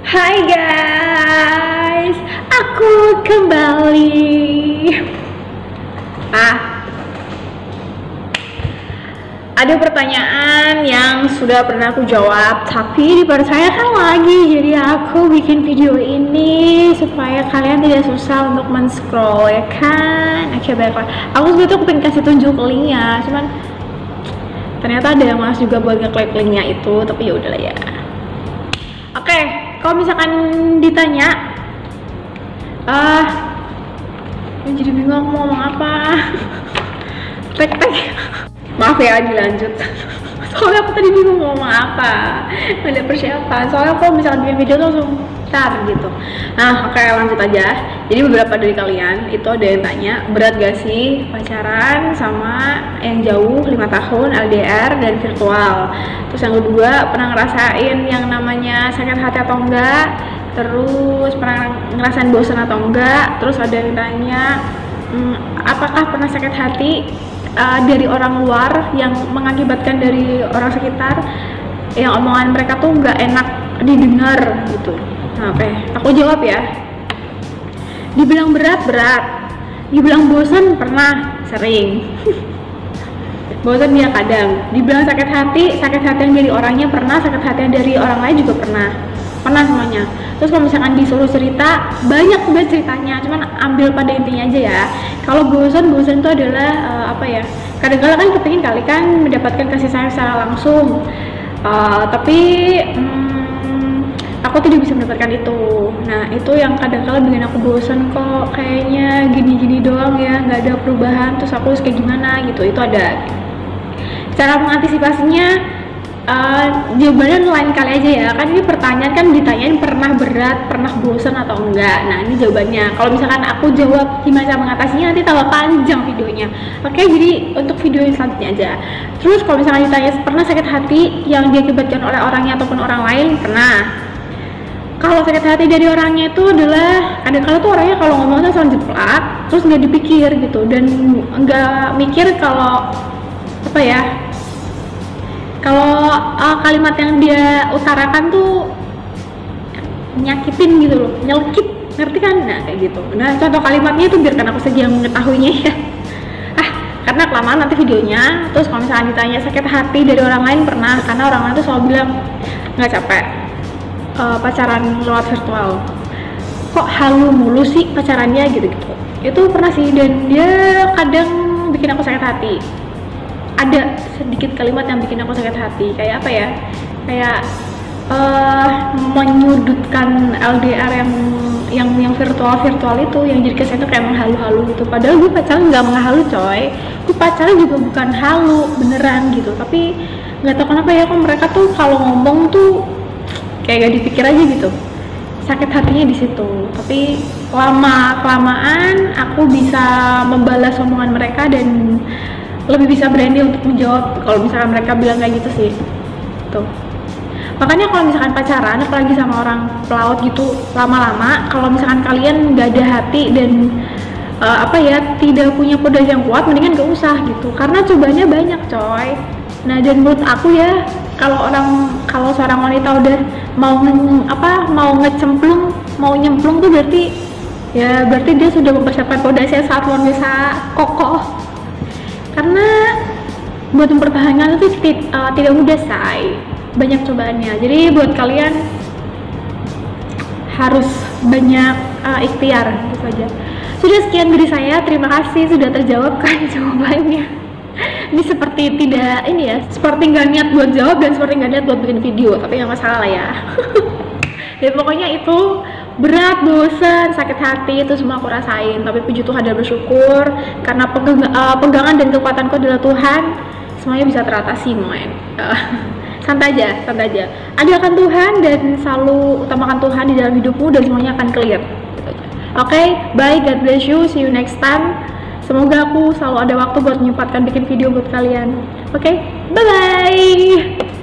Hai guys, aku kembali. Ada pertanyaan yang sudah pernah aku jawab, tapi dipercayakan lagi. Jadi aku bikin video ini supaya kalian tidak susah untuk men-scroll, ya kan? Oke, baiklah. Aku sebetulnya pengen kasih tunjuk linknya, cuman ternyata ada yang malas juga buat ngeklik linknya itu, tapi ya udahlah ya. Oke, kalau misalkan ditanya, jadi bingung mau ngomong apa. Tek. Maaf ya, dilanjut. Soalnya aku tadi bingung mau ngomong apa, nggak ada persiapan. Soalnya aku misalkan bikin video tuh langsung tar gitu. Nah, oke, lanjut aja. Jadi beberapa dari kalian itu ada yang tanya, berat gak sih pacaran sama yang jauh 5 tahun LDR dan virtual? Terus yang kedua, pernah ngerasain yang namanya sakit hati atau enggak? Terus pernah ngerasain bosan atau enggak? Terus ada yang tanya, apakah pernah sakit hati dari orang luar yang mengakibatkan dari orang sekitar yang omongan mereka tuh nggak enak didengar gitu. Nah, oke, aku jawab ya. Dibilang berat, dibilang bosan pernah, sering. Bosan dia kadang. Dibilang sakit hati yang dari orangnya pernah, sakit hati yang dari orang lain juga pernah semuanya. Terus kalau misalkan disuruh cerita, banyak banget ceritanya, cuman ambil pada intinya aja ya. Kalau bosan itu adalah kadang-kadang kan kepingin kali kan mendapatkan kasih sayang secara langsung, tapi aku tidak bisa mendapatkan itu. Nah, itu yang kadang-kadang bikin aku bosan, kok kayaknya gini-gini doang ya, nggak ada perubahan, terus aku harus kayak gimana gitu. Itu ada. Cara mengantisipasinya, jawabannya lain kali aja ya. Kan ini pertanyaan kan ditanyain pernah berat, pernah bosan atau enggak. Nah, ini jawabannya. Kalau misalkan aku jawab gimana cara mengatasinya, nanti tambah panjang videonya. Oke, jadi untuk video yang selanjutnya aja. Terus kalau misalkan ditanya pernah sakit hati yang diakibatkan oleh orangnya ataupun orang lain, pernah. Kalau sakit hati dari orangnya itu adalah kadang-kadang tuh orangnya kalau ngomong tuh langsung jeplak, terus nggak dipikir gitu, dan nggak mikir kalau kalau kalimat yang dia utarakan tuh nyakitin gitu loh, nyelkit, ngerti kan? Nah, kayak gitu. Nah, contoh kalimatnya itu biarkan aku saja yang mengetahuinya ya. Karena kelamaan nanti videonya. Terus kalau misalnya ditanya sakit hati dari orang lain, pernah. Karena orang lain tuh selalu bilang nggak capek pacaran lewat virtual, kok halu mulu sih pacarannya gitu-gitu. Itu pernah sih, dan dia kadang bikin aku sakit hati. Ada sedikit kalimat yang bikin aku sakit hati, kayak apa ya, kayak menyudutkan LDR yang virtual itu, yang jadi kesan itu kayak menghalu-halu gitu. Padahal gue pacaran nggak menghalu coy, gue pacaran juga bukan halu beneran gitu. Tapi nggak tahu kenapa ya, kok mereka tuh kalau ngomong tuh kayak gak dipikir aja gitu, sakit hatinya di situ. Tapi lama-kelamaan aku bisa membalas omongan mereka dan lebih bisa berani untuk menjawab kalau misalkan mereka bilang kayak gitu sih. Tuh. Makanya kalau misalkan pacaran, apalagi sama orang pelaut gitu, lama-lama kalau misalkan kalian gak ada hati dan tidak punya pondasi yang kuat, mendingan gak usah gitu, karena cobanya banyak coy. Nah, dan menurut aku ya, kalau seorang wanita udah mau ngecemplung, mau nyemplung tuh berarti dia sudah mempersiapkan pondasi yang sangat luar biasa kokoh. Karena buat mempertahankan itu tidak mudah say, banyak cobaannya. Jadi buat kalian harus banyak ikhtiar gitu aja. Sudah, sekian dari saya, terima kasih sudah terjawabkan jawabannya. Ini seperti seperti nggak niat buat jawab dan seperti nggak niat buat bikin video, tapi nggak masalah ya. Dan pokoknya itu berat, bosan, sakit hati, itu semua aku rasain. Tapi puji Tuhan dan bersyukur karena pegangan dan kekuatanku adalah Tuhan, semuanya bisa teratasi, men. Santai aja. Andalkan Tuhan dan selalu utamakan Tuhan di dalam hidupmu dan semuanya akan clear. Oke, bye, God bless you, see you next time. Semoga aku selalu ada waktu buat menyempatkan bikin video buat kalian. Oke, bye-bye.